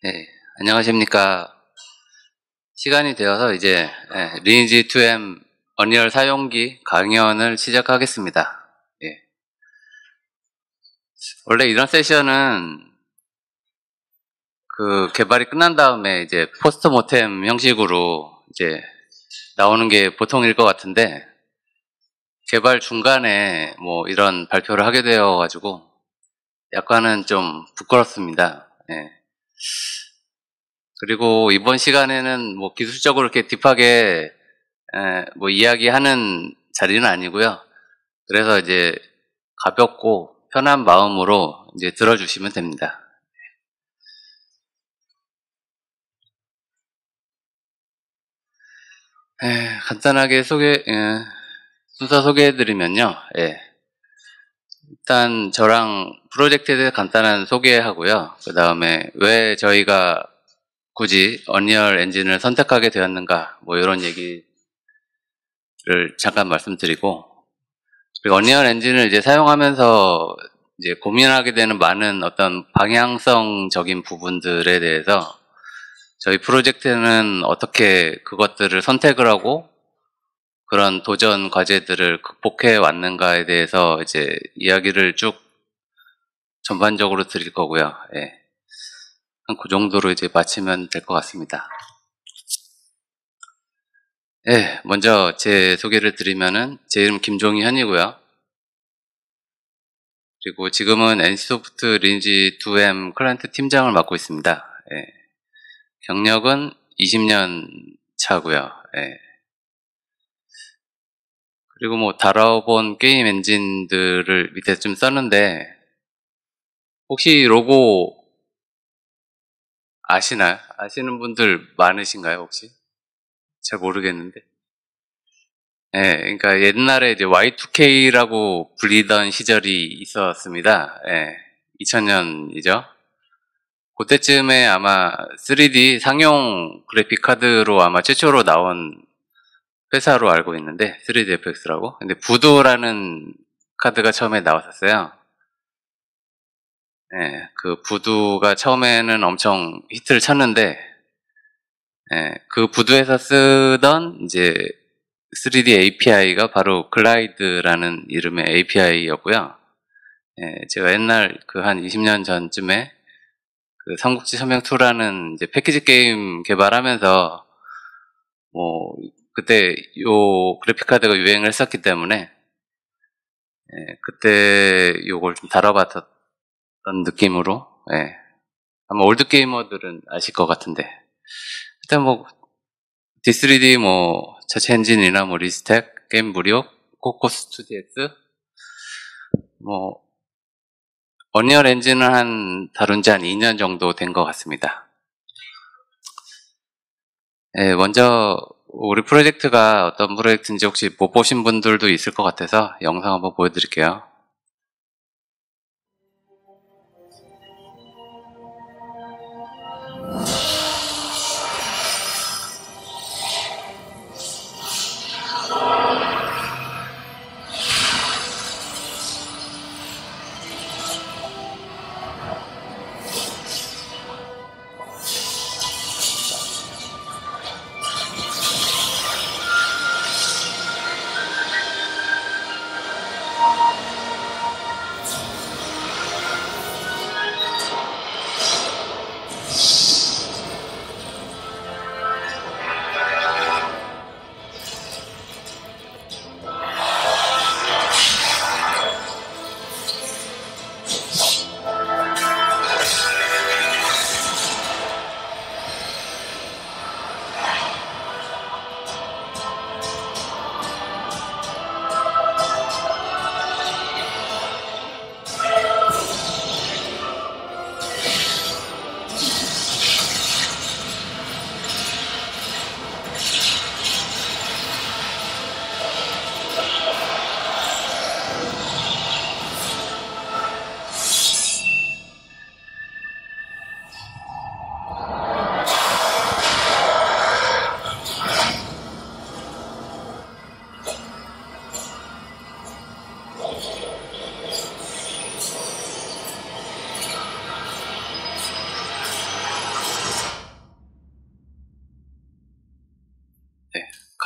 네, 안녕하십니까. 시간이 되어서 이제 리니지 2M 언리얼 사용기 강연을 시작하겠습니다. 예. 원래 이런 세션은 그 개발이 끝난 다음에 이제 포스트 모템 형식으로 이제 나오는 게 보통일 것 같은데, 개발 중간에 뭐 이런 발표를 하게 되어가지고 약간은 좀 부끄럽습니다. 예. 그리고 이번 시간에는 뭐 기술적으로 이렇게 딥하게 뭐 이야기하는 자리는 아니고요. 그래서 이제 가볍고 편한 마음으로 이제 들어주시면 됩니다. 간단하게 순서 소개해드리면요. 일단 저랑 프로젝트에 대해 간단한 소개하고요. 그 다음에 왜 저희가 굳이 언리얼 엔진을 선택하게 되었는가, 뭐 이런 얘기를 잠깐 말씀드리고, 그리고 언리얼 엔진을 이제 사용하면서 이제 고민하게 되는 많은 어떤 방향성적인 부분들에 대해서 저희 프로젝트는 어떻게 그것들을 선택을 하고 그런 도전 과제들을 극복해 왔는가에 대해서 이제 이야기를 쭉 전반적으로 드릴 거고요. 그 정도로 이제 마치면 될 것 같습니다. 먼저 제 소개를 드리면은 제 이름 김종희현이고요. 그리고 지금은 NC소프트 리니지 2M 클라이언트 팀장을 맡고 있습니다. 경력은 20년 차고요. 그리고 뭐 다뤄본 게임 엔진들을 밑에 좀 썼는데, 혹시 로고 아시나요? 아시는 분들 많으신가요, 혹시? 잘 모르겠는데. 그러니까 옛날에 이제 Y2K라고 불리던 시절이 있었습니다. 2000년이죠. 그때쯤에 아마 3D 상용 그래픽 카드로 아마 최초로 나온 회사로 알고 있는데, 3DFX라고. 근데 부두라는 카드가 처음에 나왔었어요. 그 부두가 처음에는 엄청 히트를 쳤는데, 그 부두에서 쓰던 이제 3D API가 바로 글라이드라는 이름의 API였고요. 제가 옛날 그 한 20년 전쯤에 그 삼국지 서명2라는 이제 패키지 게임 개발하면서 뭐 그때 요 그래픽 카드가 유행을 했었기 때문에 그때 요걸 좀 다뤄봤던 느낌으로, 아마 올드 게이머들은 아실 것 같은데, 일단 뭐 D3D 뭐 자체 엔진이나 뭐 리스텍, 게임 무료, 코코스2DX, 뭐 언리얼 엔진은 다룬 지 한 2년 정도 된 것 같습니다. 먼저 우리 프로젝트가 어떤 프로젝트인지 혹시 못 보신 분들도 있을 것 같아서 영상 한번 보여드릴게요.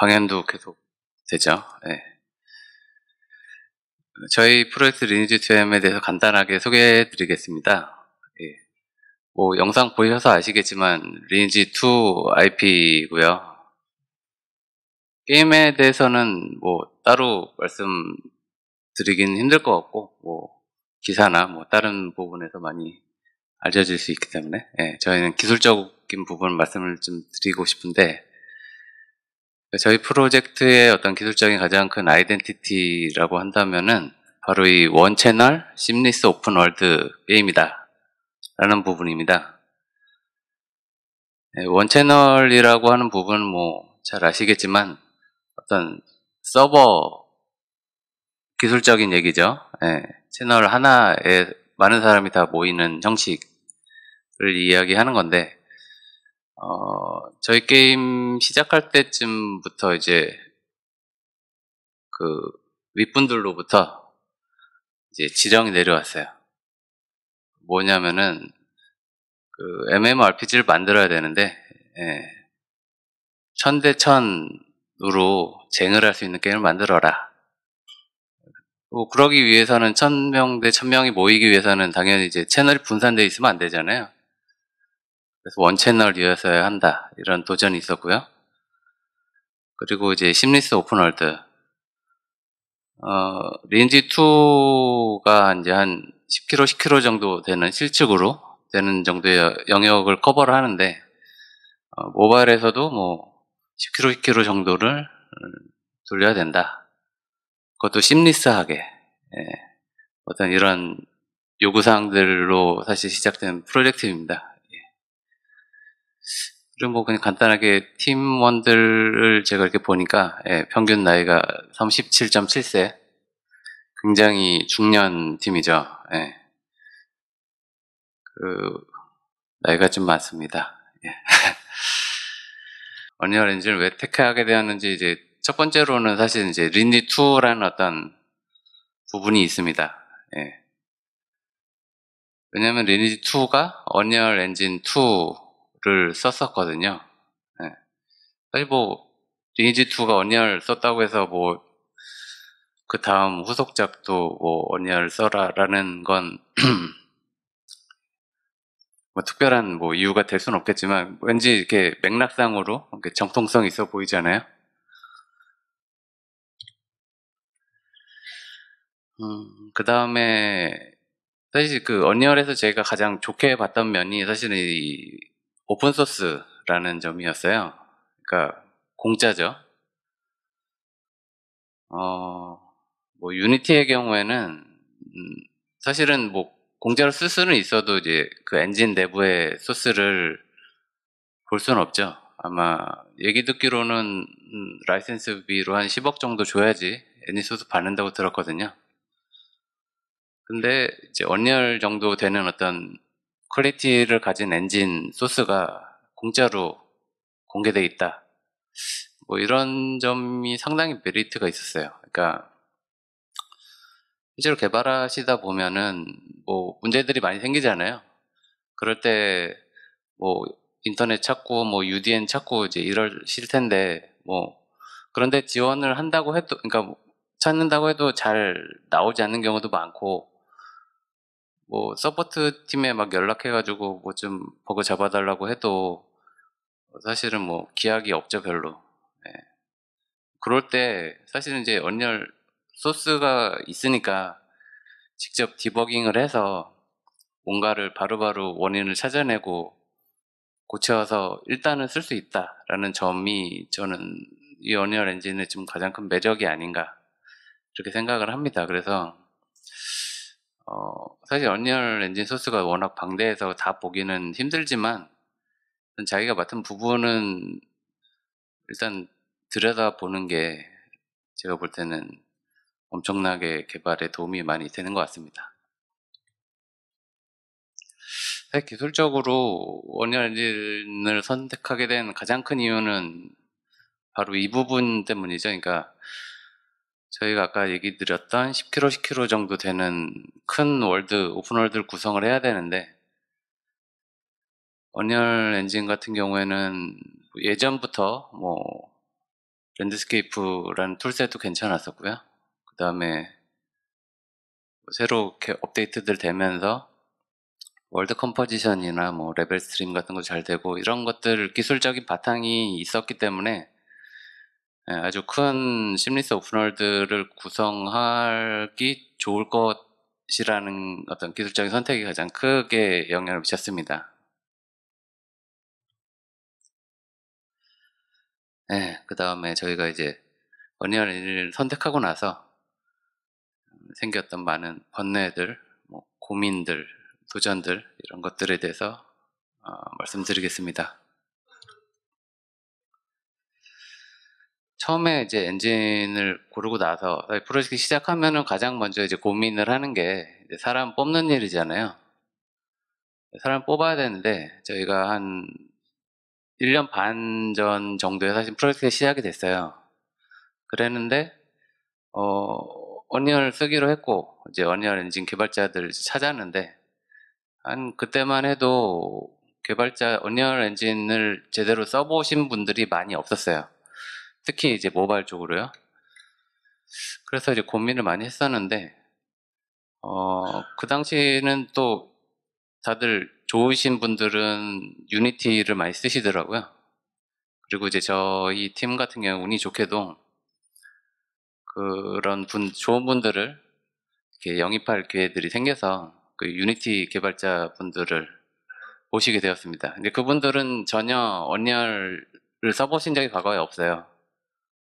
강연도 계속 되죠. 네. 저희 프로젝트 리니지2M에 대해서 간단하게 소개해 드리겠습니다. 예. 뭐 영상 보셔서 아시겠지만 리니지2 IP고요. 게임에 대해서는 뭐 따로 말씀드리긴 힘들 것 같고, 뭐 기사나 뭐 다른 부분에서 많이 알려질 수 있기 때문에, 예, 저희는 기술적인 부분 말씀을 좀 드리고 싶은데, 저희 프로젝트의 어떤 기술적인 가장 큰 아이덴티티라고 한다면은 바로 이 원 채널 심리스 오픈 월드 게임이다 라는 부분입니다. 네, 원 채널이라고 하는 부분은 뭐 잘 아시겠지만 어떤 서버 기술적인 얘기죠. 네, 채널 하나에 많은 사람이 다 모이는 형식을 이야기하는 건데, 저희 게임 시작할 때쯤부터 이제 그 윗분들로부터 이제 지령이 내려왔어요. 뭐냐면은 그 MMORPG를 만들어야 되는데, 예, 1000대 1000으로 쟁을 할 수 있는 게임을 만들어라. 그러기 위해서는 1000명 대 1000명이 모이기 위해서는 당연히 이제 채널이 분산되어 있으면 안 되잖아요. 그래서 원 채널이어서야 한다. 이런 도전이 있었고요. 그리고 이제 심리스 오픈월드. 리니지2가 이제 한 10km, 10km 정도 되는 실측으로 되는 정도의 영역을 커버를 하는데, 모바일에서도 뭐 10km, 10km 정도를 돌려야 된다. 그것도 심리스하게, 예, 어떤 이런 요구사항들로 사실 시작된 프로젝트입니다. 예. 그리고 뭐 그냥 간단하게 팀원들을 제가 이렇게 보니까, 예, 평균 나이가 37.7세, 굉장히 중년 팀이죠. 예. 나이가 좀 많습니다. 예. 언리얼 엔진을 왜 택하게 되었는지, 이제 첫 번째로는 사실 이제 리니지2라는 어떤 부분이 있습니다. 예. 왜냐면 리니지2가 언리얼 엔진 2를 썼었거든요. 예. 사실 뭐 리니지2가 언리얼 썼다고 해서 뭐 그 다음 후속작도 뭐 언리얼 써라라는 건 뭐 특별한 뭐 이유가 될 수는 없겠지만, 왠지 이렇게 맥락상으로 이렇게 정통성 있어 보이잖아요. 그 다음에 사실 그 언리얼에서 제가 가장 좋게 봤던 면이 사실은 이 오픈소스라는 점이었어요. 그러니까 공짜죠. 뭐 유니티의 경우에는 사실은 뭐 공짜로 쓸 수는 있어도 이제 그 엔진 내부의 소스를 볼 수는 없죠. 아마 얘기 듣기로는 라이센스비로 한 10억 정도 줘야지 애니소스 받는다고 들었거든요. 근데 이제 언리얼 정도 되는 어떤 퀄리티를 가진 엔진 소스가 공짜로 공개돼 있다. 뭐 이런 점이 상당히 메리트가 있었어요. 그러니까 실제로 개발하시다 보면은 뭐 문제들이 많이 생기잖아요. 그럴 때 뭐 인터넷 찾고 뭐 UDN 찾고 이제 이러실 텐데, 뭐 그런데 지원을 한다고 해도, 그러니까 뭐 찾는다고 해도 잘 나오지 않는 경우도 많고, 뭐 서포트 팀에 막 연락해가지고 뭐 좀 버그 잡아달라고 해도 사실은 뭐 기약이 없죠, 별로. 예. 그럴 때 사실은 이제 언리얼 소스가 있으니까 직접 디버깅을 해서 뭔가를 바로바로 원인을 찾아내고 고쳐서 일단은 쓸 수 있다라는 점이 저는 이 언리얼 엔진의 좀 가장 큰 매력이 아닌가 이렇게 생각을 합니다. 그래서 사실 언리얼 엔진 소스가 워낙 방대해서 다 보기는 힘들지만 자기가 맡은 부분은 일단 들여다보는 게 제가 볼 때는 엄청나게 개발에 도움이 많이 되는 것 같습니다. 사실 기술적으로 언리얼 엔진을 선택하게 된 가장 큰 이유는 바로 이 부분 때문이죠. 그러니까 저희가 아까 얘기 드렸던 10km, 10km 정도 되는 큰 월드, 오픈월드를 구성을 해야 되는데, 언리얼 엔진 같은 경우에는 예전부터 뭐 랜드스케이프라는 툴셋도 괜찮았었고요. 그 다음에 새로 이렇게 업데이트들 되면서 월드 컴포지션이나 뭐 레벨 스트림 같은 거 잘 되고 이런 것들 기술적인 바탕이 있었기 때문에 아주 큰 심리스 오픈월드를 구성하기 좋을 것이라는 어떤 기술적인 선택이 가장 크게 영향을 미쳤습니다. 네, 그 다음에 저희가 이제 언리얼 엔진을 선택하고 나서 생겼던 많은 번뇌들, 뭐 고민들, 도전들 이런 것들에 대해서 말씀드리겠습니다. 처음에 이제 엔진을 고르고 나서 프로젝트 시작하면은 가장 먼저 이제 고민을 하는 게 이제 사람 뽑는 일이잖아요. 사람 뽑아야 되는데 저희가 한 1년 반 전 정도에 사실 프로젝트가 시작이 됐어요. 그랬는데 언리얼 쓰기로 했고 이제 언리얼 엔진 개발자들 찾았는데 한 그때만 해도 개발자 언리얼 엔진을 제대로 써보신 분들이 많이 없었어요. 특히 이제 모바일 쪽으로요. 그래서 이제 고민을 많이 했었는데 그 당시에는 또 다들 좋으신 분들은 유니티를 많이 쓰시더라고요. 그리고 이제 저희 팀 같은 경우 운이 좋게도 그런 좋은 분들을 이렇게 영입할 기회들이 생겨서 그 유니티 개발자 분들을 모시게 되었습니다. 근데 그분들은 전혀 언리얼을 써보신 적이 과거에 없어요.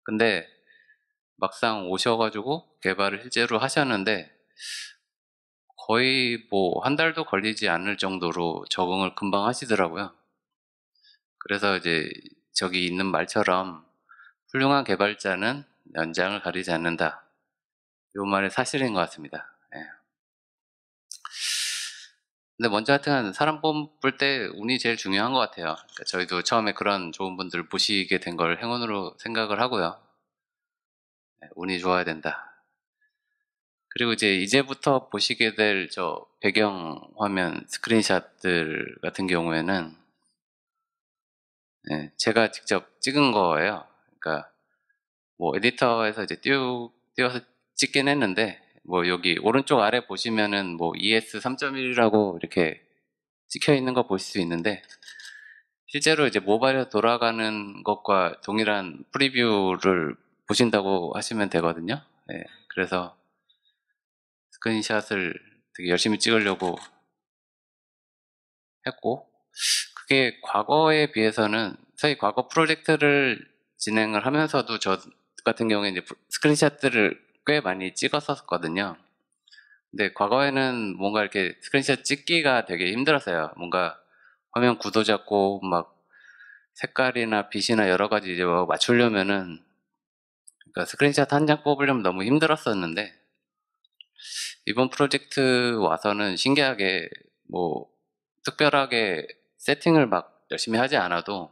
근데 막상 오셔가지고 개발을 실제로 하셨는데 거의 뭐 한 달도 걸리지 않을 정도로 적응을 금방 하시더라고요. 그래서 이제 저기 있는 말처럼 훌륭한 개발자는 연장을 가리지 않는다. 이 말이 사실인 것 같습니다. 예. 근데 먼저 하여튼 사람 뽑을 때 운이 제일 중요한 것 같아요. 그러니까 저희도 처음에 그런 좋은 분들 모시게 된 걸 행운으로 생각을 하고요. 운이 좋아야 된다. 그리고 이제부터 보시게 될 저 배경 화면 스크린샷들 같은 경우에는 제가 직접 찍은 거예요. 그러니까 뭐 에디터에서 이제 띄워서 찍긴 했는데 뭐 여기 오른쪽 아래 보시면은 뭐 ES 3.1이라고 이렇게 찍혀 있는 거 보실 수 있는데 실제로 이제 모바일에 돌아가는 것과 동일한 프리뷰를 보신다고 하시면 되거든요. 네, 그래서 스크린샷을 되게 열심히 찍으려고 했고 그게 과거에 비해서는 사실 과거 프로젝트를 진행을 하면서도 저 같은 경우에 이제 스크린샷들을 꽤 많이 찍었었거든요. 근데 과거에는 뭔가 이렇게 스크린샷 찍기가 되게 힘들었어요. 뭔가 화면 구도 잡고 막 색깔이나 빛이나 여러 가지 이제 뭐 맞추려면은 그러니까 스크린샷 한 장 뽑으려면 너무 힘들었었는데 이번 프로젝트 와서는 신기하게 뭐 특별하게 세팅을 막 열심히 하지 않아도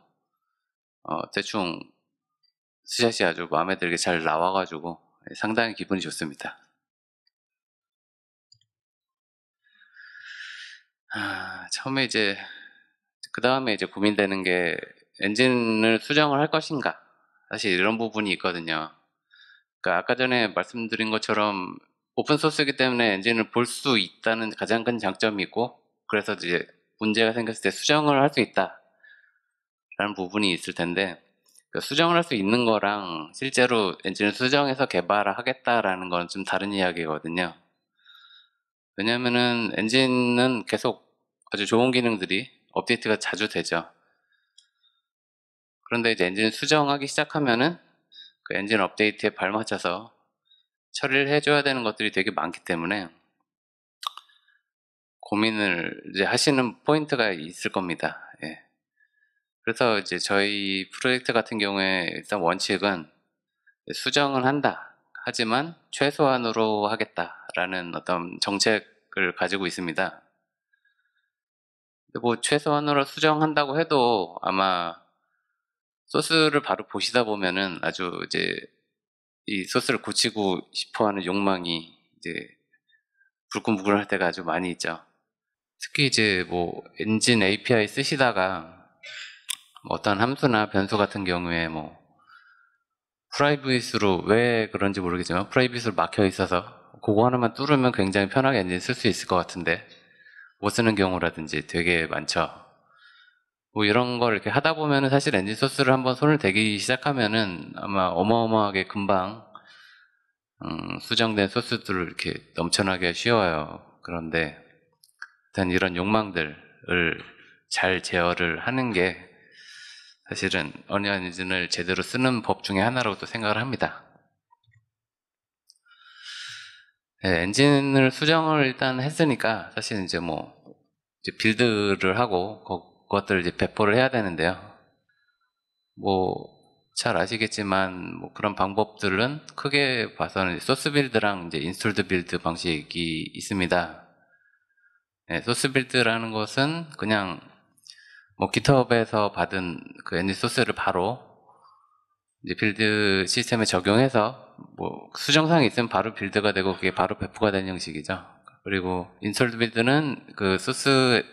대충 스샷이 아주 마음에 들게 잘 나와가지고 상당히 기분이 좋습니다. 처음에 이제 그 다음에 이제 고민되는 게 엔진을 수정을 할 것인가 사실 이런 부분이 있거든요. 그러니까 아까 전에 말씀드린 것처럼 오픈소스이기 때문에 엔진을 볼 수 있다는 가장 큰 장점이 있고 그래서 이제 문제가 생겼을 때 수정을 할 수 있다라는 부분이 있을 텐데 그 수정을 할 수 있는 거랑 실제로 엔진을 수정해서 개발을 하겠다라는 건 좀 다른 이야기거든요. 왜냐면은 엔진은 계속 아주 좋은 기능들이 업데이트가 자주 되죠. 그런데 이제 엔진을 수정하기 시작하면은 그 엔진 업데이트에 발맞춰서 처리를 해줘야 되는 것들이 되게 많기 때문에 고민을 이제 하시는 포인트가 있을 겁니다. 예. 그래서 이제 저희 프로젝트 같은 경우에 일단 원칙은 수정은 한다. 하지만 최소한으로 하겠다라는 어떤 정책을 가지고 있습니다. 뭐 최소한으로 수정한다고 해도 아마 소스를 바로 보시다 보면은 아주 이제 이 소스를 고치고 싶어하는 욕망이 이제 불끈불끈할 때가 아주 많이 있죠. 특히 이제 뭐 엔진 API 쓰시다가 뭐 어떤 함수나 변수 같은 경우에 뭐 프라이빗으로 왜 그런지 모르겠지만 프라이빗으로 막혀 있어서 그거 하나만 뚫으면 굉장히 편하게 엔진 쓸 수 있을 것 같은데 못 쓰는 경우라든지 되게 많죠. 뭐 이런 걸 이렇게 하다 보면은 사실 엔진 소스를 한번 손을 대기 시작하면은 아마 어마어마하게 금방 수정된 소스들을 이렇게 넘쳐나게 쉬워요. 그런데 일단 이런 욕망들을 잘 제어를 하는 게 사실은 어니언 엔진을 제대로 쓰는 법 중에 하나라고 또 생각을 합니다. 네, 엔진을 수정을 일단 했으니까 사실 이제 뭐 이제 빌드를 하고 그것들을 이제 배포를 해야 되는데요. 뭐 잘 아시겠지만 뭐 그런 방법들은 크게 봐서는 소스 빌드랑 이제 인스톨드 빌드 방식이 있습니다. 네, 소스 빌드라는 것은 그냥 뭐 GitHub에서 받은 그 엔진 소스를 바로 이제 빌드 시스템에 적용해서 뭐 수정사항이 있으면 바로 빌드가 되고 그게 바로 배포가 되는 형식이죠. 그리고 인솔드 빌드는 그 소스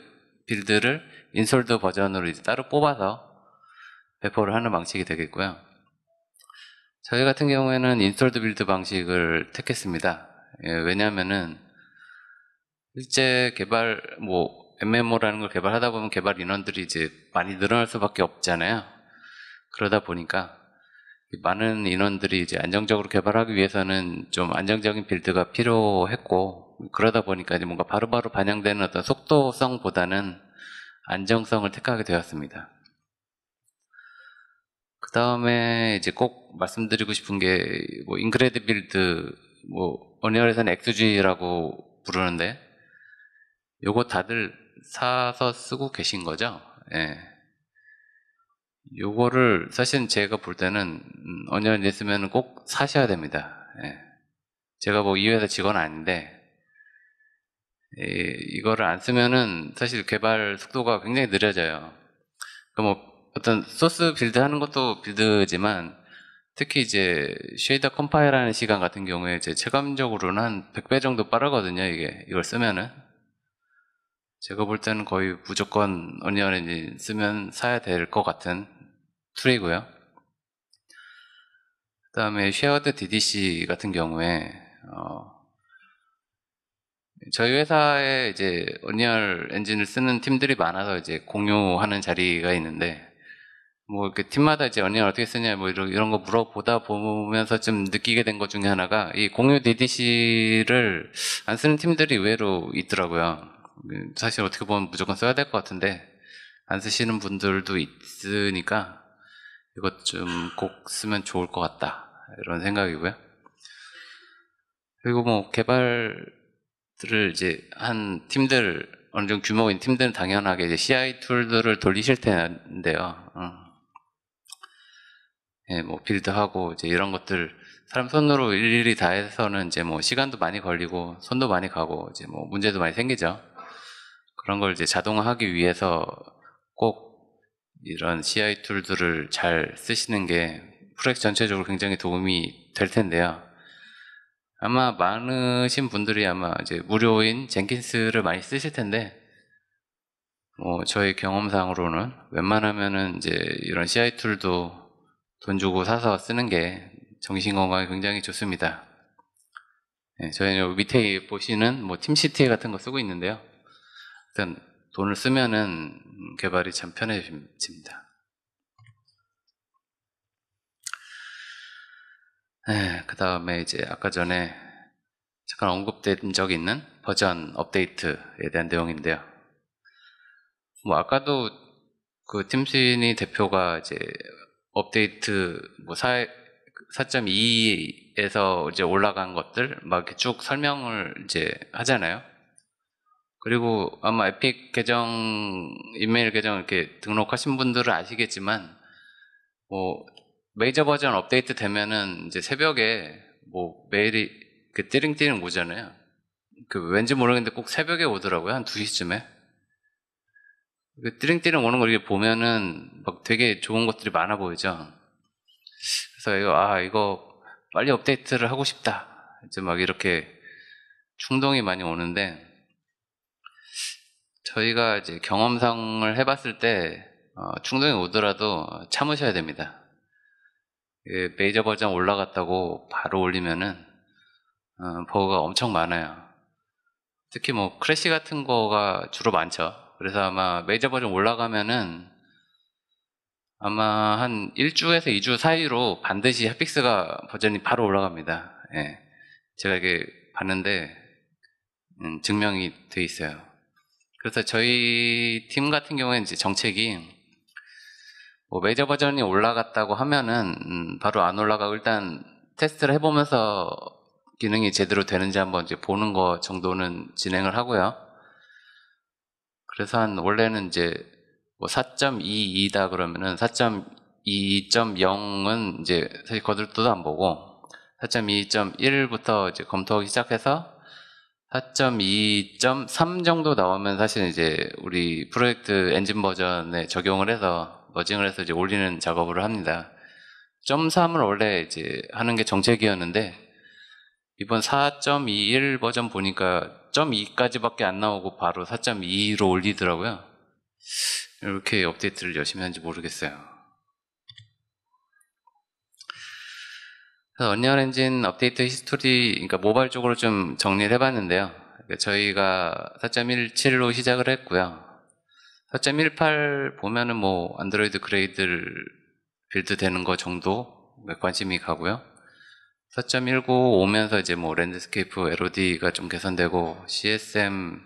빌드를 인솔드 버전으로 이제 따로 뽑아서 배포를 하는 방식이 되겠고요. 저희 같은 경우에는 인솔드 빌드 방식을 택했습니다. 예, 왜냐하면은 실제 개발 뭐 MMO라는 걸 개발하다 보면 개발 인원들이 이제 많이 늘어날 수밖에 없잖아요. 그러다 보니까 많은 인원들이 이제 안정적으로 개발하기 위해서는 좀 안정적인 빌드가 필요했고, 그러다 보니까 이제 뭔가 바로바로 반영되는 어떤 속도성보다는 안정성을 택하게 되었습니다. 그 다음에 이제 꼭 말씀드리고 싶은 게, 뭐, 인그레드 빌드, 뭐, 어니언에서는 XG라고 부르는데, 요거 다들 사서 쓰고 계신 거죠? 예. 요거를 사실 제가 볼 때는 어니언 있으면 꼭 사셔야 됩니다. 예. 제가 뭐 이 회사 직원 아닌데 이거를 안 쓰면은 사실 개발 속도가 굉장히 느려져요. 뭐 어떤 소스 빌드 하는 것도 빌드지만 특히 이제 쉐이더 컴파일하는 시간 같은 경우에 제 체감적으로는 한 100배 정도 빠르거든요. 이걸 쓰면은 제가 볼 때는 거의 무조건 어니언 엔진 쓰면 사야 될 것 같은 툴이고요. 그 다음에 쉐어드 DDC 같은 경우에 저희 회사에 이제 어니언 엔진을 쓰는 팀들이 많아서 이제 공유하는 자리가 있는데 뭐 이렇게 팀마다 이제 어니언 어떻게 쓰냐 뭐 이런 거 물어보다 보면서 좀 느끼게 된 것 중에 하나가 이 공유 DDC를 안 쓰는 팀들이 의외로 있더라고요. 사실 어떻게 보면 무조건 써야 될 것 같은데 안 쓰시는 분들도 있으니까 이것 좀 꼭 쓰면 좋을 것 같다 이런 생각이고요. 그리고 뭐 개발들을 이제 한 팀들 어느 정도 규모인 팀들은 당연하게 이제 CI 툴들을 돌리실 텐데요. 예, 뭐 빌드하고 이제 이런 것들 사람 손으로 일일이 다 해서는 이제 뭐 시간도 많이 걸리고 손도 많이 가고 이제 뭐 문제도 많이 생기죠. 그런 걸 이제 자동화하기 위해서 꼭 이런 CI 툴들을 잘 쓰시는 게 프로젝트 전체적으로 굉장히 도움이 될 텐데요. 아마 많으신 분들이 아마 이제 무료인 젠킨스를 많이 쓰실 텐데, 뭐 저희 경험상으로는 웬만하면은 이제 이런 CI 툴도 돈 주고 사서 쓰는 게 정신 건강에 굉장히 좋습니다. 네, 저희는 밑에 보시는 뭐 팀시티 같은 거 쓰고 있는데요. 일단 돈을 쓰면은 개발이 참 편해집니다. 네, 그 다음에 이제 아까 전에 잠깐 언급된 적이 있는 버전 업데이트에 대한 내용인데요. 뭐 아까도 그 팀신이 대표가 이제 업데이트 뭐 4.2에서 이제 올라간 것들 막 이렇게 쭉 설명을 이제 하잖아요. 그리고 아마 에픽 계정, 이메일 계정 이렇게 등록하신 분들은 아시겠지만 뭐 메이저 버전 업데이트 되면은 이제 새벽에 뭐 메일이 그 띠링띠링 오잖아요. 그 왠지 모르겠는데 꼭 새벽에 오더라고요. 한 2시쯤에. 그 띠링띠링 오는 걸 이렇게 보면은 막 되게 좋은 것들이 많아 보이죠. 그래서 이거 빨리 업데이트를 하고 싶다. 이제 막 이렇게 충동이 많이 오는데 저희가 이제 경험상을 해봤을 때 충동이 오더라도 참으셔야 됩니다. 메이저 버전 올라갔다고 바로 올리면은 버그가 엄청 많아요. 특히 뭐 크래시 같은 거가 주로 많죠. 그래서 아마 메이저 버전 올라가면은 아마 한 1주에서 2주 사이로 반드시 핫픽스가 버전이 바로 올라갑니다. 예. 제가 이게 봤는데 증명이 돼 있어요. 그래서 저희 팀 같은 경우에는 이제 정책이 뭐 메이저 버전이 올라갔다고 하면은 바로 안 올라가고 일단 테스트를 해보면서 기능이 제대로 되는지 한번 이제 보는 거 정도는 진행을 하고요. 그래서 원래는 이제 뭐 4.22다 그러면은 4.2.0은 이제 사실 거들떠도 안 보고 4.2.1부터 이제 검토하기 시작해서 4.2.3 정도 나오면 사실 이제 우리 프로젝트 엔진 버전에 적용을 해서 머징을 해서 이제 올리는 작업을 합니다. 0.3을 원래 이제 하는 게 정책이었는데 이번 4.21 버전 보니까 0.2까지밖에 안 나오고 바로 4.2로 올리더라고요. 이렇게 업데이트를 열심히 하는지 모르겠어요. 그래서 언리얼 엔진 업데이트 히스토리, 그러니까 모바일 쪽으로 좀 정리를 해봤는데요. 그러니까 저희가 4.17로 시작을 했고요. 4.18 보면은 뭐 안드로이드 그레이드 빌드 되는 거 정도 관심이 가고요. 4.19 오면서 이제 뭐 랜드스케이프 LOD가 좀 개선되고 CSM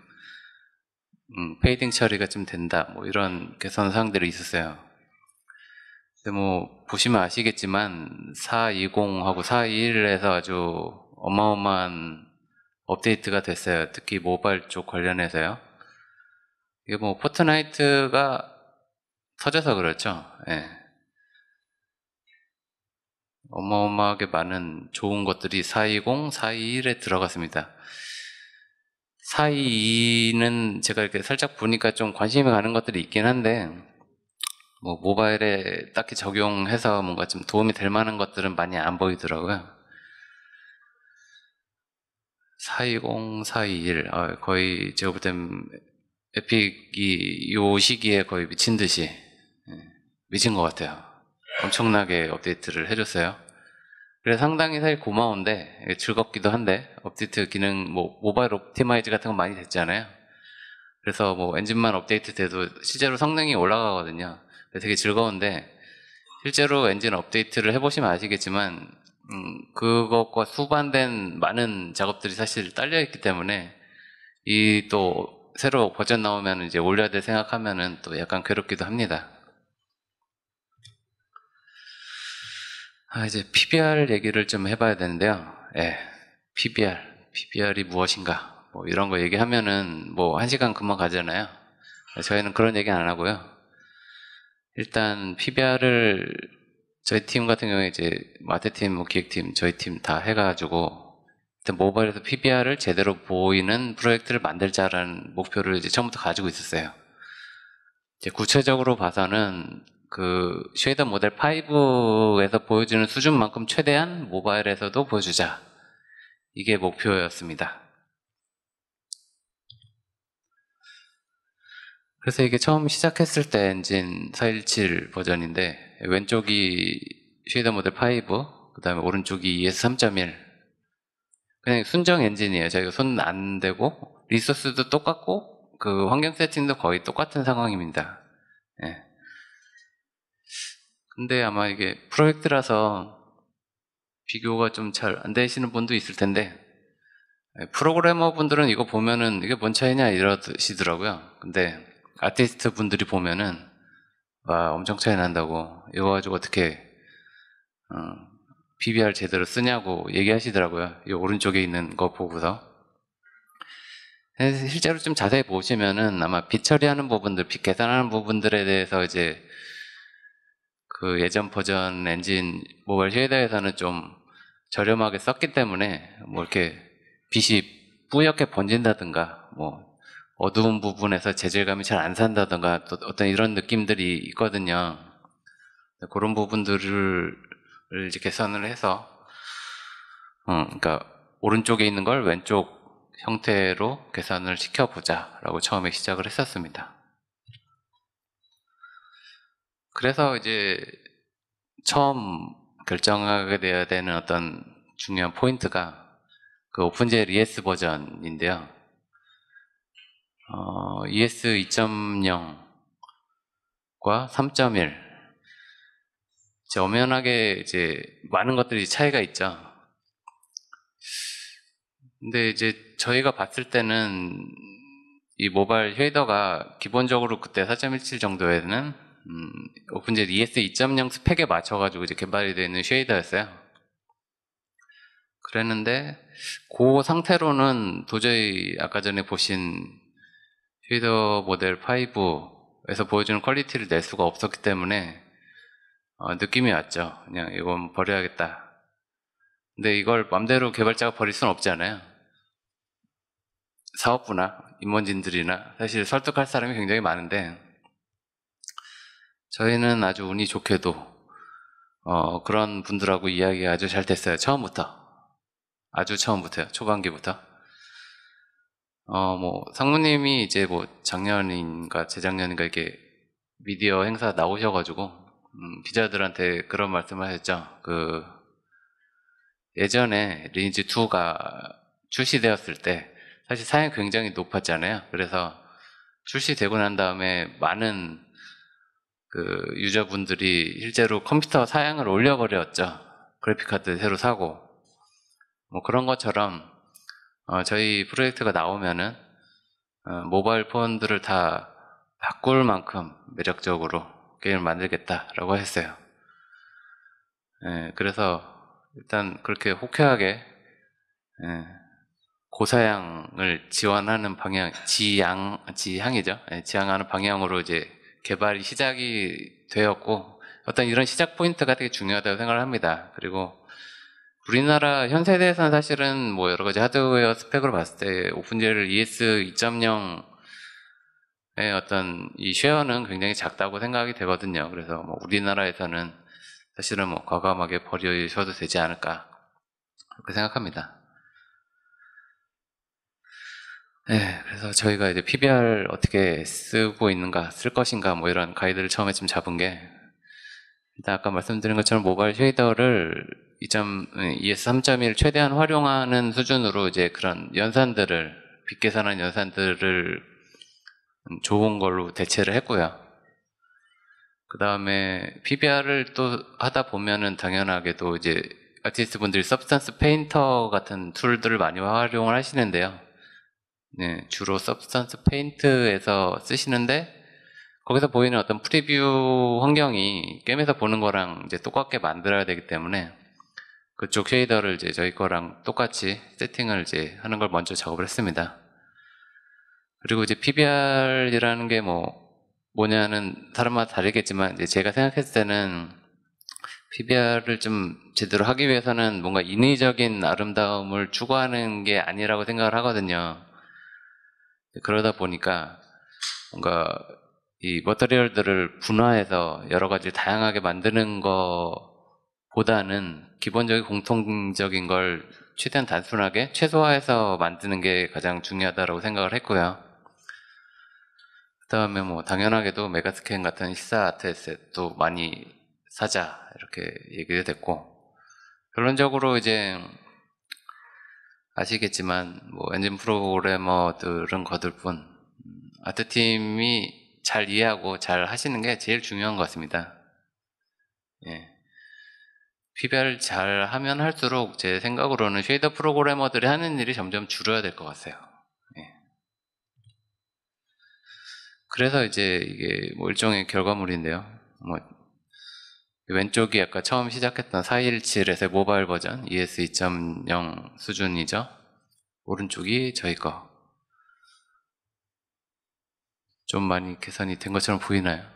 페이딩 처리가 좀 된다 뭐 이런 개선 사항들이 있었어요. 근데 뭐 보시면 아시겠지만 420하고 421에서 아주 어마어마한 업데이트가 됐어요. 특히 모바일 쪽 관련해서요. 이게 뭐 포트나이트가 터져서 그렇죠. 예. 어마어마하게 많은 좋은 것들이 420, 421에 들어갔습니다. 422는 제가 이렇게 살짝 보니까 좀 관심이 가는 것들이 있긴 한데 뭐 모바일에 딱히 적용해서 뭔가 좀 도움이 될 만한 것들은 많이 안 보이더라고요. 420, 421 거의 제가 볼 땐 에픽이 이 시기에 거의 미친 듯이 미친 것 같아요. 엄청나게 업데이트를 해줬어요. 그래서 상당히 사실 고마운데 즐겁기도 한데 업데이트 기능 뭐 모바일 옵티마이즈 같은 거 많이 됐잖아요. 그래서 뭐 엔진만 업데이트 돼도 실제로 성능이 올라가거든요. 되게 즐거운데 실제로 엔진 업데이트를 해보시면 아시겠지만 그것과 수반된 많은 작업들이 사실 딸려있기 때문에 이 또 새로 버전 나오면 이제 올려야 될 생각하면은 또 약간 괴롭기도 합니다. 이제 PBR 얘기를 좀 해봐야 되는데요. PBR이 무엇인가? 뭐 이런 거 얘기하면은 뭐 1시간 금방 가잖아요. 저희는 그런 얘기 안 하고요. 일단 PBR을 저희 팀 같은 경우에 이제 마케팀, 뭐 기획팀, 저희 팀 다 해가지고 일단 모바일에서 PBR을 제대로 보이는 프로젝트를 만들자라는 목표를 이제 처음부터 가지고 있었어요. 이제 구체적으로 봐서는 그 쉐이더 모델 5에서 보여주는 수준만큼 최대한 모바일에서도 보여주자. 이게 목표였습니다. 그래서 이게 처음 시작했을 때 엔진 417 버전인데 왼쪽이 쉐이더 모델 5, 그 다음에 오른쪽이 ES 3.1. 그냥 순정 엔진이에요. 저희가 손 안 대고 리소스도 똑같고 그 환경 세팅도 거의 똑같은 상황입니다. 예. 근데 아마 이게 프로젝트라서 비교가 좀 잘 안 되시는 분도 있을 텐데 프로그래머 분들은 이거 보면은 이게 뭔 차이냐 이러시더라고요. 근데 아티스트 분들이 보면은 와 엄청 차이 난다고 이거 가지고 어떻게 PBR 제대로 쓰냐고 얘기하시더라고요. 이 오른쪽에 있는 거 보고서. 실제로 좀 자세히 보시면은 아마 빛 처리하는 부분들, 빛 계산하는 부분들에 대해서 이제 그 예전 버전 엔진 모바일 쉐이더에서는 좀 저렴하게 썼기 때문에 뭐 이렇게 빛이 뿌옇게 번진다든가 뭐 어두운 부분에서 재질감이 잘 안 산다든가 또 어떤 이런 느낌들이 있거든요. 그런 부분들을 이제 개선을 해서 그러니까 오른쪽에 있는 걸 왼쪽 형태로 개선을 시켜보자 라고 처음에 시작을 했었습니다. 그래서 이제 처음 결정하게 되어야 되는 어떤 중요한 포인트가 그 오픈GL ES 버전인데요. ES 2.0과 3.1 엄연하게 이제 많은 것들이 차이가 있죠. 근데 이제 저희가 봤을 때는 이 모바일 쉐이더가 기본적으로 그때 4.17 정도에는 오픈GL ES 2.0 스펙에 맞춰가지고 이제 개발이 되어 있는 쉐이더였어요. 그랬는데 그 상태로는 도저히 아까 전에 보신 쉐이더 모델 5에서 보여주는 퀄리티를 낼 수가 없었기 때문에 느낌이 왔죠. 그냥 이건 버려야겠다. 근데 이걸 맘대로 개발자가 버릴 수는 없잖아요. 사업부나 임원진들이나 사실 설득할 사람이 굉장히 많은데 저희는 아주 운이 좋게도 그런 분들하고 이야기가 아주 잘 됐어요. 처음부터. 아주 처음부터요. 초반기부터. 뭐 상무님이 이제 뭐 작년인가 재작년인가 이렇게 미디어 행사 나오셔가지고 기자들한테 그런 말씀을 하셨죠. 그 예전에 리니지 2가 출시되었을 때 사실 사양이 굉장히 높았잖아요. 그래서 출시되고 난 다음에 많은 그 유저분들이 실제로 컴퓨터 사양을 올려버렸죠. 그래픽카드 새로 사고 뭐 그런 것처럼 저희 프로젝트가 나오면은 모바일 폰들을 다 바꿀 만큼 매력적으로 게임을 만들겠다라고 했어요. 그래서 일단 그렇게 호쾌하게 고사양을 지원하는 방향, 지향이죠. 지향하는 방향으로 이제 개발이 시작이 되었고 어떤 이런 시작 포인트가 되게 중요하다고 생각을 합니다. 그리고 우리나라 현 세대에서는 사실은 뭐 여러 가지 하드웨어 스펙으로 봤을 때 오픈GL ES 2.0의 어떤 이 쉐어는 굉장히 작다고 생각이 되거든요. 그래서 뭐 우리나라에서는 사실은 뭐 과감하게 버리셔도 되지 않을까 그렇게 생각합니다. 그래서 저희가 이제 PBR 어떻게 쓰고 있는가, 쓸 것인가 뭐 이런 가이드를 처음에 좀 잡은 게 일단 아까 말씀드린 것처럼 모바일 쉐이더를 ES 3.1 최대한 활용하는 수준으로 이제 그런 연산들을 빅계산한 연산들을 좋은 걸로 대체를 했고요. 그 다음에 PBR을 또 하다 보면은 당연하게도 이제 아티스트 분들이 서브스탄스 페인터 같은 툴들을 많이 활용을 하시는데요. 네, 주로 서브스탄스 페인트에서 쓰시는데 거기서 보이는 어떤 프리뷰 환경이 게임에서 보는 거랑 이제 똑같게 만들어야 되기 때문에 그쪽 쉐이더를 이제 저희 거랑 똑같이 세팅을 이제 하는 걸 먼저 작업을 했습니다. 그리고 이제 PBR이라는 게 뭐냐는 사람마다 다르겠지만 이제 제가 생각했을 때는 PBR을 좀 제대로 하기 위해서는 뭔가 인위적인 아름다움을 추구하는 게 아니라고 생각을 하거든요. 그러다 보니까 뭔가 이 머터리얼들을 분화해서 여러 가지 다양하게 만드는 것보다는 기본적인 공통적인 걸 최대한 단순하게 최소화해서 만드는 게 가장 중요하다고 생각을 했고요. 그 다음에 뭐 당연하게도 메가스캔 같은 시사 아트에셋도 많이 사자 이렇게 얘기가 됐고 결론적으로 이제 아시겠지만 뭐 엔진 프로그래머들은 거들 뿐 아트팀이 잘 이해하고 잘 하시는 게 제일 중요한 것 같습니다. PBR 잘 하면 할수록 제 생각으로는 쉐이더 프로그래머들이 하는 일이 점점 줄어야 될 것 같아요. 그래서 이제 이게 뭐 일종의 결과물인데요. 뭐 왼쪽이 아까 처음 시작했던 4.17에서의 모바일 버전 ES 2.0 수준이죠. 오른쪽이 저희 거. 좀 많이 개선이 된 것처럼 보이나요?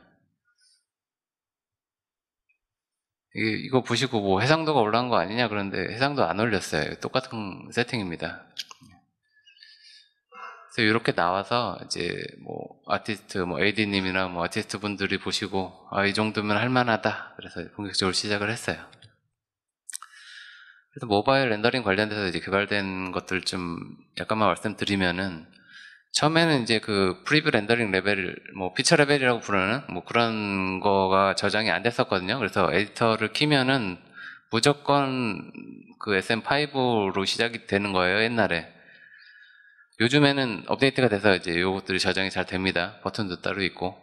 이거 보시고 뭐 해상도가 올라간 거 아니냐 그런데 해상도 안 올렸어요. 똑같은 세팅입니다. 그래서 이렇게 나와서 이제 뭐 아티스트 뭐 AD님이나 뭐 아티스트 분들이 보시고 이 정도면 할만하다. 그래서 본격적으로 시작을 했어요. 그래서 모바일 렌더링 관련돼서 이제 개발된 것들 좀 약간만 말씀드리면은 처음에는 이제 그 프리뷰 렌더링 레벨, 뭐 피처 레벨이라고 부르는 뭐 그런 거가 저장이 안 됐었거든요. 그래서 에디터를 키면은 무조건 그 SM5로 시작이 되는 거예요, 옛날에. 요즘에는 업데이트가 돼서 이제 요것들이 저장이 잘 됩니다. 버튼도 따로 있고.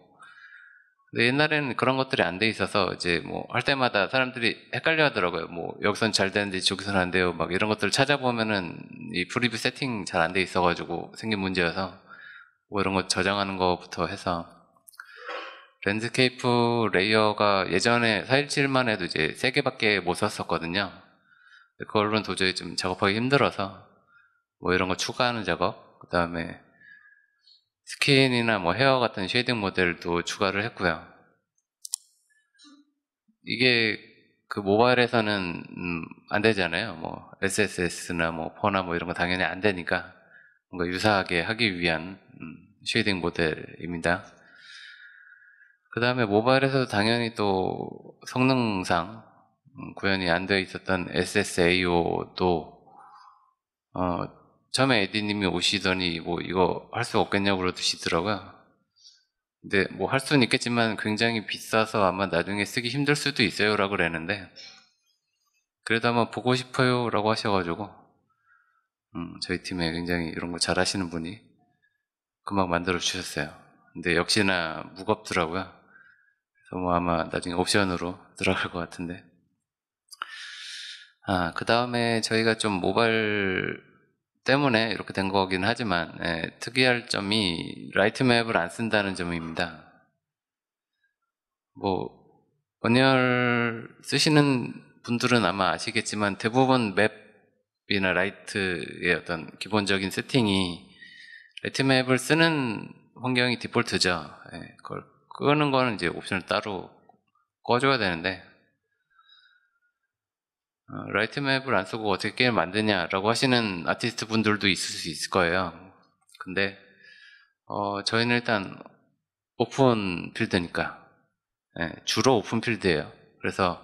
근데 옛날에는 그런 것들이 안 돼 있어서 이제 뭐 할 때마다 사람들이 헷갈려 하더라고요. 뭐 여기선 잘 되는데 저기선 안 돼요. 막 이런 것들을 찾아보면은 이 프리뷰 세팅 잘 안 돼 있어가지고 생긴 문제여서 뭐 이런 거 저장하는 거부터 해서 랜드스케이프 레이어가 예전에 417만 해도 이제 3개밖에 못 썼었거든요. 그걸로는 도저히 좀 작업하기 힘들어서 뭐 이런 거 추가하는 작업, 그 다음에 스킨이나 뭐 헤어 같은 쉐이딩 모델도 추가를 했고요. 이게 그 모바일에서는 안 되잖아요. 뭐 SSS나 뭐 포나 뭐 이런 거 당연히 안 되니까 뭔가 유사하게 하기 위한 쉐이딩 모델입니다. 그 다음에 모바일에서도 당연히 또 성능상 구현이 안 되어 있었던 SSAO도 처음에 에디님이 오시더니 뭐 이거 할 수 없겠냐고 그러시더라고요. 근데 뭐 할 수는 있겠지만 굉장히 비싸서 아마 나중에 쓰기 힘들 수도 있어요 라고 그랬는데 그래도 한번 보고 싶어요 라고 하셔가지고 저희 팀에 굉장히 이런 거 잘 하시는 분이 금방 만들어 주셨어요. 근데 역시나 무겁더라고요. 그래서 뭐 아마 나중에 옵션으로 들어갈 것 같은데 그 다음에 저희가 좀 모바일 때문에 이렇게 된 거긴 하지만 특이할 점이 라이트 맵을 안 쓴다는 점입니다. 뭐 언리얼 쓰시는 분들은 아마 아시겠지만 대부분 맵이나 라이트의 어떤 기본적인 세팅이 라이트 맵을 쓰는 환경이 디폴트죠. 그걸 끄는 거는 이제 옵션을 따로 꺼줘야 되는데 라이트 맵을 안 쓰고 어떻게 게임을 만드냐라고 하시는 아티스트 분들도 있을 수 있을 거예요. 근데 저희는 일단 오픈 필드니까 주로 오픈 필드예요. 그래서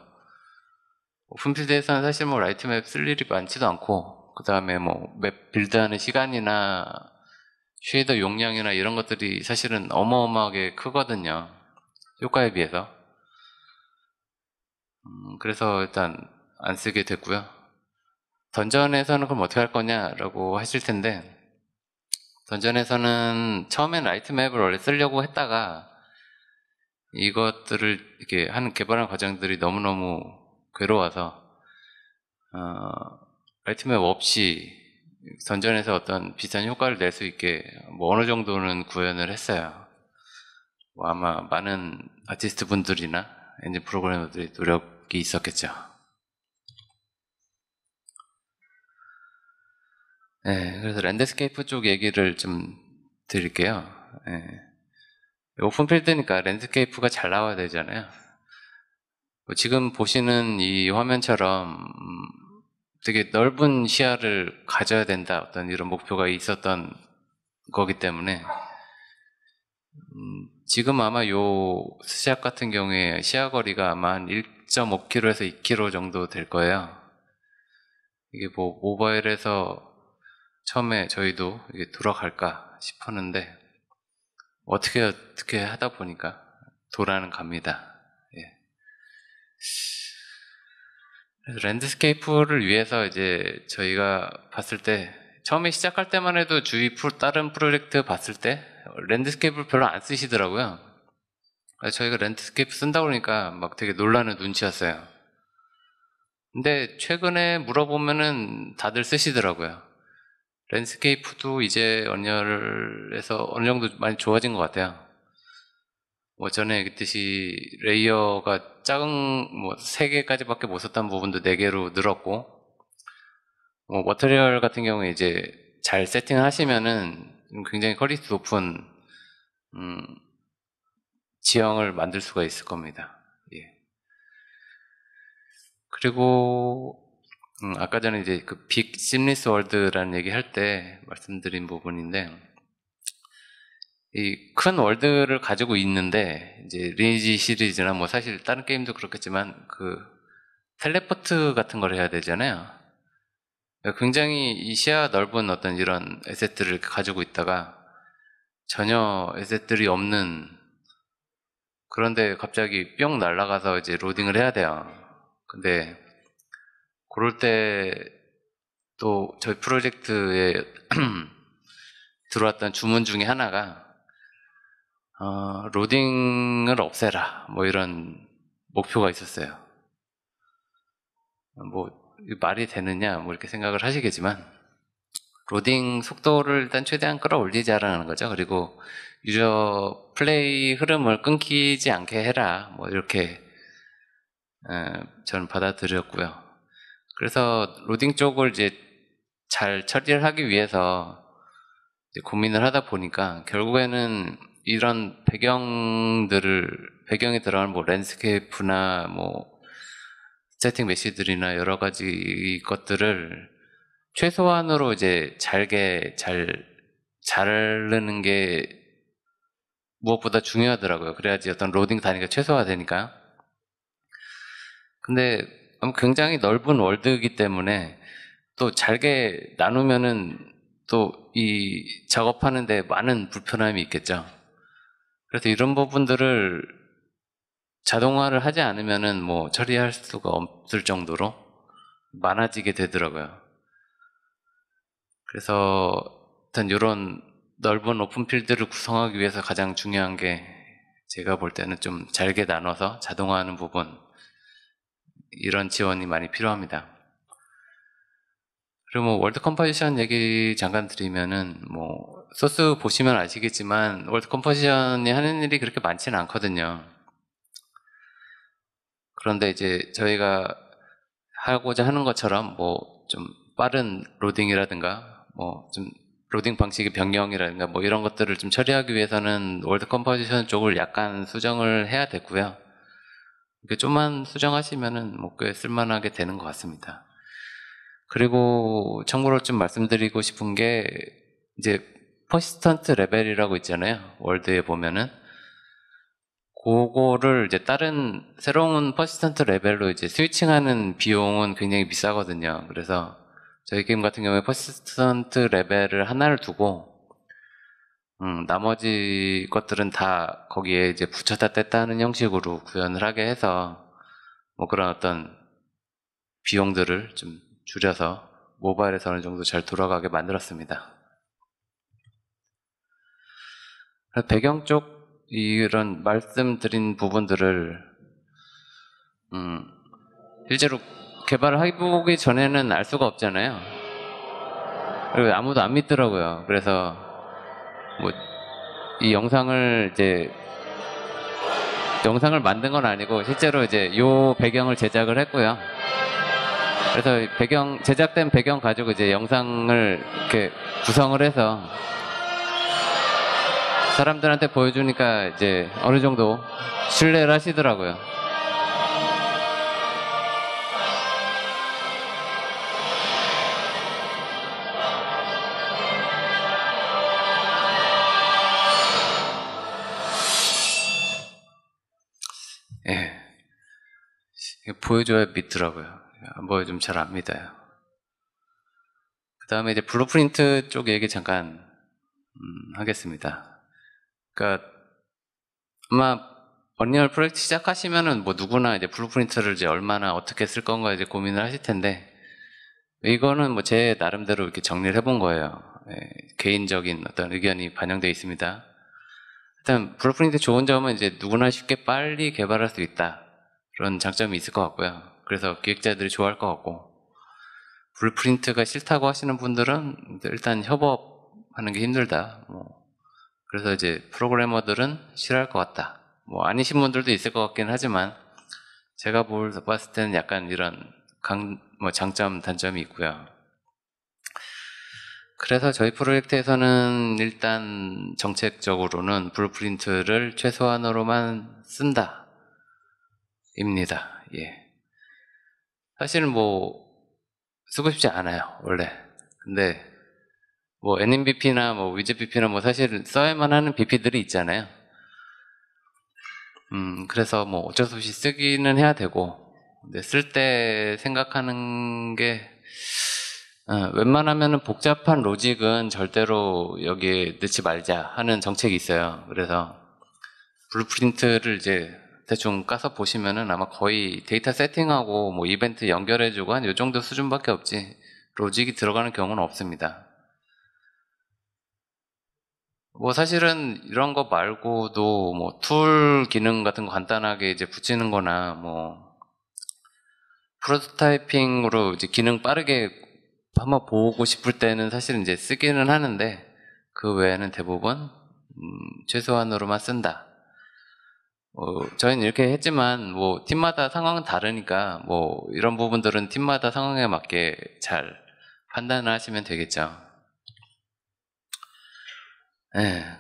오픈 필드에서는 사실 뭐 라이트 맵 쓸 일이 많지도 않고 그 다음에 뭐 맵 빌드하는 시간이나 쉐이더 용량이나 이런 것들이 사실은 어마어마하게 크거든요. 효과에 비해서. 그래서 일단 안 쓰게 됐고요. 던전에서는 그럼 어떻게 할 거냐라고 하실 텐데 던전에서는 처음엔 라이트 맵을 원래 쓰려고 했다가 이것들을 이렇게 하는 개발하는 과정들이 너무너무 괴로워서 라이트 맵 없이 던전에서 어떤 비슷한 효과를 낼 수 있게 뭐 어느 정도는 구현을 했어요. 뭐 아마 많은 아티스트 분들이나 엔진 프로그래머들이 노력이 있었겠죠. 그래서 랜드스케이프 쪽 얘기를 좀 드릴게요. 오픈필드니까 랜드스케이프가 잘 나와야 되잖아요. 지금 보시는 이 화면처럼 되게 넓은 시야를 가져야 된다 어떤 이런 목표가 있었던 거기 때문에 지금 아마 요 스샷 같은 경우에 시야 거리가 아마 한 1.5km에서 2km 정도 될 거예요. 이게 뭐 모바일에서 처음에 저희도 이게 돌아갈까 싶었는데 어떻게 하다 보니까 돌아는 갑니다. 그래서 랜드스케이프를 위해서 이제 저희가 봤을 때 처음에 시작할 때만 해도 주위 다른 프로젝트 봤을 때 랜드스케이프를 별로 안 쓰시더라고요. 저희가 랜드스케이프 쓴다고 그러니까 막 되게 놀라는 눈치였어요. 근데 최근에 물어보면은 다들 쓰시더라고요. 랜드스케이프도 이제 언리얼에서 어느 정도 많이 좋아진 것 같아요. 뭐 전에 얘기했듯이 레이어가 작은 뭐 3개까지밖에 못 썼던 부분도 4개로 늘었고 뭐 머터리얼 같은 경우에 이제 잘 세팅을 하시면은 굉장히 퀄리티 높은 지형을 만들 수가 있을 겁니다. 그리고 아까 전에 이제 그 빅 심리스 월드라는 얘기 할 때 말씀드린 부분인데 이 큰 월드를 가지고 있는데 이제 리니지 시리즈나 뭐 사실 다른 게임도 그렇겠지만 그 텔레포트 같은 걸 해야 되잖아요. 굉장히 이 시야 넓은 어떤 이런 에셋들을 가지고 있다가 전혀 에셋들이 없는 그런데 갑자기 뿅 날아가서 이제 로딩을 해야 돼요. 근데 그럴 때 또 저희 프로젝트에 들어왔던 주문 중에 하나가 로딩을 없애라 뭐 이런 목표가 있었어요. 뭐 말이 되느냐 뭐 이렇게 생각을 하시겠지만 로딩 속도를 일단 최대한 끌어올리자라는 거죠. 그리고 유저 플레이 흐름을 끊기지 않게 해라 뭐 이렇게 저는 받아들였고요. 그래서 로딩 쪽을 이제 잘 처리를 하기 위해서 이제 고민을 하다 보니까 결국에는 이런 배경에 들어가는 뭐 랜드스케이프나 뭐 스태틱 메시들이나 여러 가지 것들을 최소한으로 이제 자르는 게 무엇보다 중요하더라고요. 그래야지 어떤 로딩 단위가 최소화되니까요. 근데 굉장히 넓은 월드이기 때문에 또 잘게 나누면은 또 이 작업하는데 많은 불편함이 있겠죠. 그래서 이런 부분들을 자동화를 하지 않으면은 뭐 처리할 수가 없을 정도로 많아지게 되더라고요. 그래서 일단 이런 넓은 오픈필드를 구성하기 위해서 가장 중요한 게 제가 볼 때는 좀 잘게 나눠서 자동화하는 부분, 이런 지원이 많이 필요합니다. 그리고 뭐 월드 컴포지션 얘기 잠깐 드리면은 뭐 소스 보시면 아시겠지만 월드 컴포지션이 하는 일이 그렇게 많지는 않거든요. 그런데 이제 저희가 하고자 하는 것처럼 뭐 좀 빠른 로딩이라든가 뭐 좀 로딩 방식의 변경이라든가 뭐 이런 것들을 좀 처리하기 위해서는 월드 컴포지션 쪽을 약간 수정을 해야 되고요. 이렇게 좀만 수정하시면은 뭐 꽤 쓸만하게 되는 것 같습니다. 그리고 참고로 좀 말씀드리고 싶은 게 이제 퍼시스턴트 레벨이라고 있잖아요. 월드에 보면은 그거를 이제 다른 새로운 퍼시스턴트 레벨로 이제 스위칭하는 비용은 굉장히 비싸거든요. 그래서 저희 게임 같은 경우에 퍼시스턴트 레벨을 하나를 두고 나머지 것들은 다 거기에 이제 붙였다 뗐다 하는 형식으로 구현을 하게 해서 뭐 그런 어떤 비용들을 좀 줄여서 모바일에서 어느 정도 잘 돌아가게 만들었습니다. 배경 쪽 이런 말씀드린 부분들을 실제로 개발을 해보기 전에는 알 수가 없잖아요. 그리고 아무도 안 믿더라고요. 그래서 뭐 이 영상을 만든 건 아니고 실제로 이제 요 배경을 제작을 했고요. 그래서 제작된 배경 가지고 이제 영상을 이렇게 구성을 해서 사람들한테 보여주니까 이제 어느 정도 신뢰를 하시더라고요. 예. 보여줘야 믿더라고요. 안 보여주면 잘 안 믿어요. 그 다음에 이제 블루프린트 쪽 얘기 잠깐 하겠습니다. 그러니까 아마 언리얼 프로젝트 시작하시면은 뭐 누구나 이제 블루프린트를 이제 얼마나 어떻게 쓸 건가 이제 고민을 하실 텐데 이거는 뭐 제 나름대로 이렇게 정리를 해본 거예요. 예, 개인적인 어떤 의견이 반영되어 있습니다. 일단 블루프린트 좋은 점은 이제 누구나 쉽게 빨리 개발할 수 있다. 그런 장점이 있을 것 같고요. 그래서 기획자들이 좋아할 것 같고 블루프린트가 싫다고 하시는 분들은 일단 협업하는 게 힘들다. 그래서 이제 프로그래머들은 싫어할 것 같다. 뭐 아니신 분들도 있을 것 같긴 하지만 제가 봤을 때는 약간 이런 장점, 단점이 있고요. 그래서 저희 프로젝트에서는 일단 정책적으로는 블루프린트를 최소한으로만 쓴다. 입니다. 예. 사실은 뭐 쓰고 싶지 않아요, 원래. 근데 뭐 NMBP나 뭐 위즈BP나 뭐 사실 써야만 하는 BP들이 있잖아요. 그래서 뭐 어쩔 수 없이 쓰기는 해야 되고, 근데 쓸 때 생각하는 게 웬만하면은 복잡한 로직은 절대로 여기에 넣지 말자 하는 정책이 있어요. 그래서 블루프린트를 이제 대충 까서 보시면은 아마 거의 데이터 세팅하고 뭐 이벤트 연결해주고 한 요 정도 수준밖에 없지 로직이 들어가는 경우는 없습니다. 뭐 사실은 이런 거 말고도 뭐 툴 기능 같은 거 간단하게 이제 붙이는 거나 뭐 프로토타이핑으로 이제 기능 빠르게 한번 보고 싶을 때는 사실 이제 쓰기는 하는데 그 외에는 대부분 최소한으로만 쓴다. 저희는 이렇게 했지만 뭐 팀마다 상황은 다르니까 뭐 이런 부분들은 팀마다 상황에 맞게 잘 판단을 하시면 되겠죠.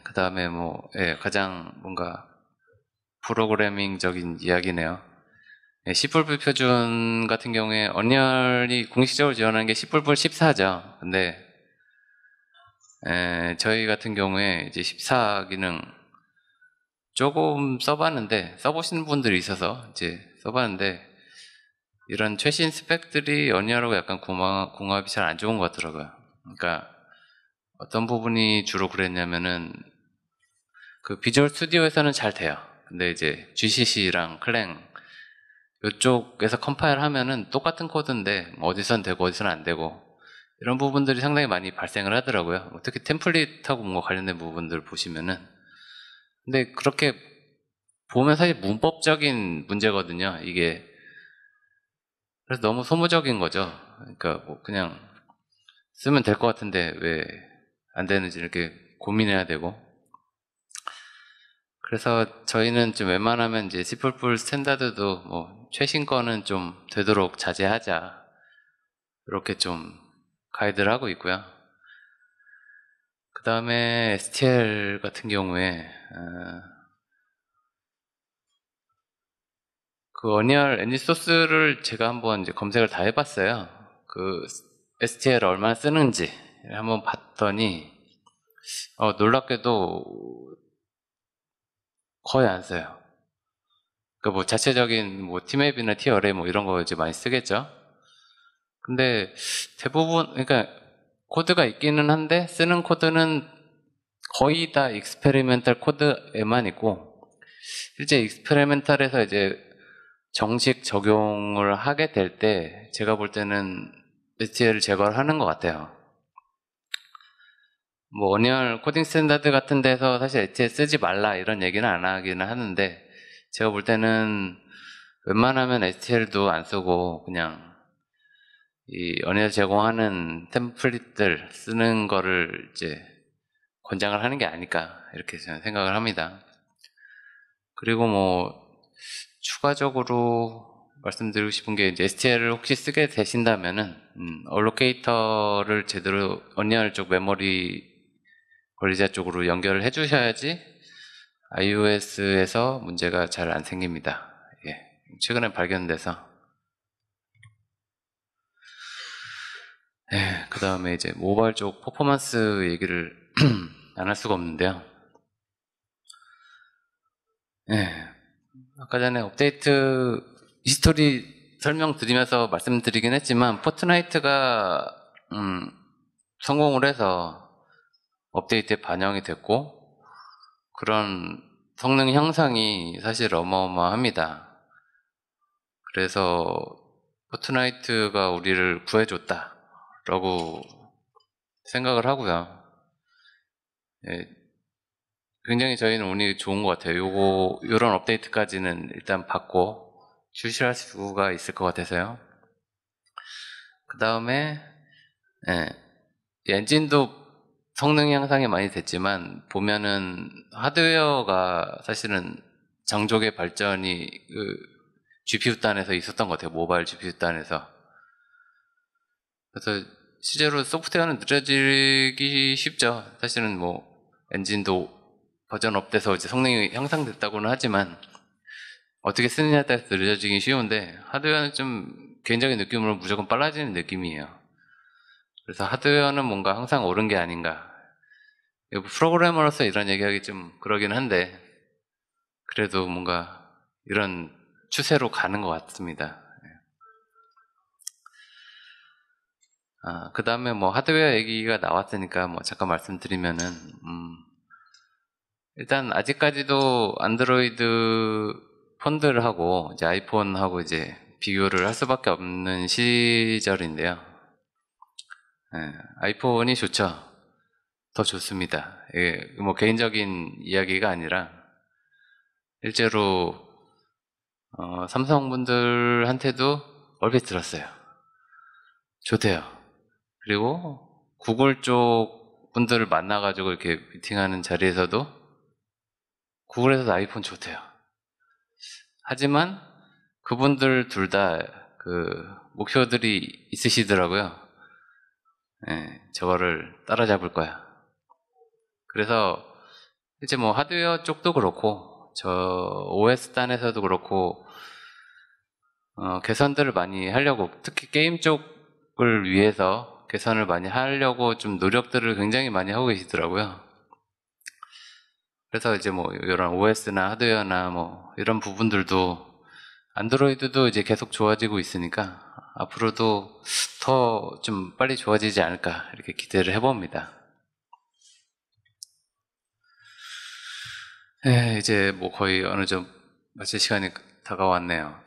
그 다음에 뭐 가장 뭔가 프로그래밍적인 이야기네요. C++ 표준 같은 경우에 언리얼이 공식적으로 지원하는 게 C++ 14죠. 근데 저희 같은 경우에 이제 14 기능 조금 써봤는데 써보시는 분들이 있어서 이제 써봤는데 이런 최신 스펙들이 언리얼하고 약간 궁합이 잘 안 좋은 것 같더라고요. 그러니까 어떤 부분이 주로 그랬냐면은 그 비주얼 스튜디오에서는 잘 돼요. 근데 이제 GCC랑 클랭 이쪽에서 컴파일 하면은 똑같은 코드인데 어디선 되고 어디선 안 되고 이런 부분들이 상당히 많이 발생을 하더라고요. 특히 템플릿하고 뭔가 관련된 부분들 보시면은 근데 그렇게 보면 사실 문법적인 문제거든요. 이게 그래서 너무 소모적인 거죠. 그러니까 뭐 그냥 쓰면 될 것 같은데 왜 안 되는지 이렇게 고민해야 되고 그래서 저희는 좀 웬만하면 이제 C++ 스탠다드도 뭐 최신 거는 좀 되도록 자제하자 이렇게 좀 가이드를 하고 있고요. 그 다음에 STL 같은 경우에 그 언리얼 엔진 소스를 제가 한번 이제 검색을 다 해봤어요. 그 STL 얼마나 쓰는지 한번 봤더니 놀랍게도 거의 안 써요. 그 뭐 자체적인 뭐 팀앱이나 티어레이 뭐 이런 거 이제 많이 쓰겠죠. 근데 대부분 그러니까 코드가 있기는 한데 쓰는 코드는 거의 다 익스페리멘탈 코드에만 있고 실제 익스페리멘탈에서 이제 정식 적용을 하게 될 때 제가 볼 때는 STL을 제거를 하는 것 같아요. 뭐 언리얼 코딩 스탠다드 같은 데서 사실 STL 쓰지 말라 이런 얘기는 안 하기는 하는데 제가 볼 때는 웬만하면 STL도 안 쓰고 그냥 이 언리얼 제공하는 템플릿들 쓰는 거를 이제 권장을 하는 게 아닐까 이렇게 저는 생각을 합니다. 그리고 뭐 추가적으로 말씀드리고 싶은 게 이제 STL을 혹시 쓰게 되신다면은 얼로케이터를 제대로 언리얼 쪽 메모리 관리자 쪽으로 연결을 해주셔야지 iOS에서 문제가 잘 안 생깁니다. 최근에 발견돼서 그 다음에 이제 모바일 쪽 퍼포먼스 얘기를 안 할 수가 없는데요. 아까 전에 업데이트 히스토리 설명드리면서 말씀드리긴 했지만 포트나이트가 성공을 해서 업데이트에 반영이 됐고 그런 성능 향상이 사실 어마어마합니다. 그래서 포트나이트가 우리를 구해줬다 라고 생각을 하고요. 굉장히 저희는 운이 좋은 것 같아요. 요런 업데이트까지는 일단 받고 출시할 수가 있을 것 같아서요. 그 다음에 엔진도 성능 향상이 많이 됐지만 보면은 하드웨어가 사실은 장족의 발전이 그 GPU 단에서 있었던 것 같아요. 모바일 GPU 단에서. 그래서 실제로 소프트웨어는 느려지기 쉽죠. 사실은 뭐 엔진도 버전 업돼서 이제 성능이 향상됐다고는 하지만 어떻게 쓰느냐에 따라서 느려지기 쉬운데 하드웨어는 좀 개인적인 느낌으로 무조건 빨라지는 느낌이에요. 그래서 하드웨어는 뭔가 항상 옳은 게 아닌가. 프로그래머로서 이런 얘기하기 좀 그러긴 한데 그래도 뭔가 이런 추세로 가는 것 같습니다. 그 다음에 뭐 하드웨어 얘기가 나왔으니까 뭐 잠깐 말씀드리면은 일단 아직까지도 안드로이드 폰들하고 이제 아이폰하고 이제 비교를 할 수밖에 없는 시절인데요. 아이폰이 좋죠. 더 좋습니다. 뭐 개인적인 이야기가 아니라 실제로 삼성분들한테도 얼핏 들었어요. 좋대요. 그리고 구글 쪽 분들을 만나가지고 이렇게 미팅하는 자리에서도 구글에서도 아이폰 좋대요. 하지만 그분들 둘 다 그 목표들이 있으시더라고요. 저거를 따라잡을 거야. 그래서 이제 뭐 하드웨어 쪽도 그렇고 저 OS 단에서도 그렇고 개선들을 많이 하려고, 특히 게임 쪽을 위해서 개선을 많이 하려고 좀 노력들을 굉장히 많이 하고 계시더라고요. 그래서 이제 뭐 이런 OS나 하드웨어나 뭐 이런 부분들도 안드로이드도 이제 계속 좋아지고 있으니까 앞으로도 더 좀 빨리 좋아지지 않을까 이렇게 기대를 해봅니다. 이제 뭐 거의 어느 정도 마칠 시간이 다가왔네요.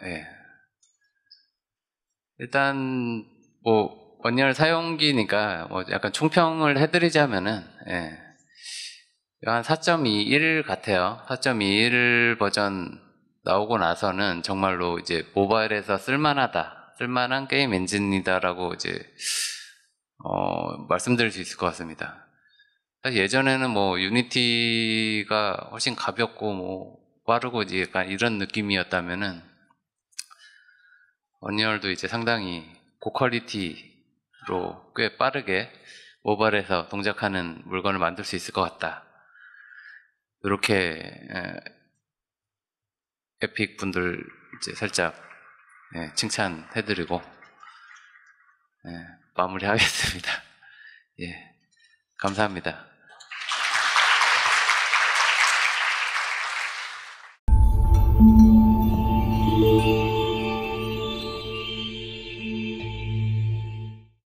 일단 뭐 원열 사용기니까 뭐 약간 총평을 해드리자면은 한 4.21 같아요. 4.21 버전 나오고 나서는 정말로 이제 모바일에서 쓸만한 게임 엔진이다라고 이제 말씀드릴 수 있을 것 같습니다. 사실 예전에는 뭐 유니티가 훨씬 가볍고 뭐 빠르고 이제 약간 이런 느낌이었다면은 언리얼도 이제 상당히 고퀄리티로 꽤 빠르게 모바일에서 동작하는 물건을 만들 수 있을 것 같다. 이렇게 에픽 분들 이제 살짝 칭찬해드리고 마무리하겠습니다. 감사합니다.